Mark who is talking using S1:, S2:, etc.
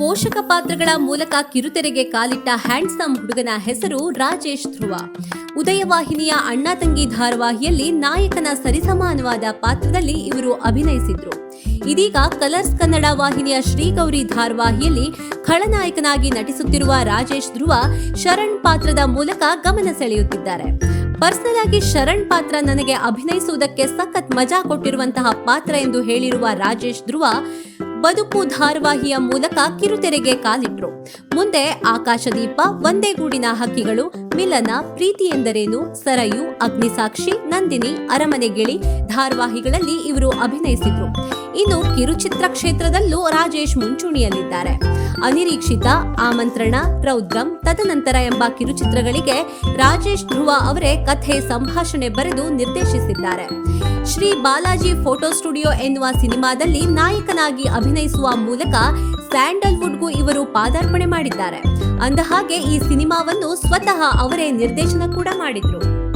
S1: ಪೋಷಕ ಪಾತ್ರಗಳ ಮೂಲಕ ಕಿರುತೆರೆಗೆ ಕಾಲಿಟ್ಟ ಹ್ಯಾಂಡ್ಸಮ್ ಹುಡುಗನ ಹೆಸರು ರಾಜೇಶ್ ಧ್ರುವ. ಉದಯವಾಹಿನಿಯ ಅಣ್ಣ ತಂಗಿ ಧಾರಾವಾಹಿಯಲ್ಲಿ ನಾಯಕನ ಸರಿಸಮಾನವಾದ ಪಾತ್ರದಲ್ಲಿ ಇವರು ಅಭಿನಯಿಸಿದ್ರು. ಇದೀಗ ಕಲರ್ಸ್ ಕನ್ನಡ ವಾಹಿನಿಯ ಶ್ರೀಗೌರಿ ಧಾರಾವಾಹಿಯಲ್ಲಿ ಖಳನಾಯಕನಾಗಿ ನಟಿಸುತ್ತಿರುವ ರಾಜೇಶ್ ಧ್ರುವ ಶರಣ್ ಪಾತ್ರದ ಮೂಲಕ ಗಮನ ಸೆಳೆಯುತ್ತಿದ್ದಾರೆ. ಪರ್ಸನಲ್ ಆಗಿ ಶರಣ್ ಪಾತ್ರ ನನಗೆ ಅಭಿನಯಿಸುವುದಕ್ಕೆ ಸಖತ್ ಮಜಾ ಕೊಟ್ಟಿರುವಂತಹ ಪಾತ್ರ ಎಂದು ಹೇಳಿರುವ ರಾಜೇಶ್ ಧ್ರುವ ಬದುಕು ಧಾರಾವಾಹಿಯ ಮೂಲಕ ಕಿರುತೆರೆಗೆ ಕಾಲಿಟ್ರು. ಮುಂದೆ ಆಕಾಶದೀಪ, ಒಂದೇ ಗೂಡಿನ ಹಕ್ಕಿಗಳು, ಮಿಲನ, ಪ್ರೀತಿ ಎಂದರೇನು, ಸರಯು, ಅಗ್ನಿಸಾಕ್ಷಿ, ನಂದಿನಿ, ಅರಮನೆ ಗಿಳಿ ಧಾರಾವಾಹಿಗಳಲ್ಲಿ ಇವರು ಅಭಿನಯಿಸಿದ್ರು. ಇನ್ನು ಕಿರುಚಿತ್ರ ಕ್ಷೇತ್ರದಲ್ಲೂ ರಾಜೇಶ್ ಮುಂಚೂಣಿಯಲ್ಲಿದ್ದಾರೆ. ಅನಿರೀಕ್ಷಿತ, ಆಮಂತ್ರಣ, ರೌದ್ರಂ, ತದನಂತರ ಎಂಬ ಕಿರುಚಿತ್ರಗಳಿಗೆ ರಾಜೇಶ್ ಧ್ರುವ ಅವರೇ ಕಥೆ ಸಂಭಾಷಣೆ ಬರೆದು ನಿರ್ದೇಶಿಸಿದ್ದಾರೆ. ಶ್ರೀ ಬಾಲಾಜಿ ಫೋಟೋ ಸ್ಟುಡಿಯೋ ಎನ್ನುವ ಸಿನಿಮಾದಲ್ಲಿ ನಾಯಕನಾಗಿ ಅಭಿನಯಿಸುವ ಮೂಲಕ ಸ್ಯಾಂಡಲ್ವುಡ್ಗೂ ಇವರು ಪಾದಾರ್ಪಣೆ ಮಾಡಿದ್ದಾರೆ. ಅಂದಹಾಗೆ ಈ ಸಿನಿಮಾವನ್ನು ಸ್ವತಃ ಅವರೇ ನಿರ್ದೇಶನ ಕೂಡ ಮಾಡಿದ್ರು.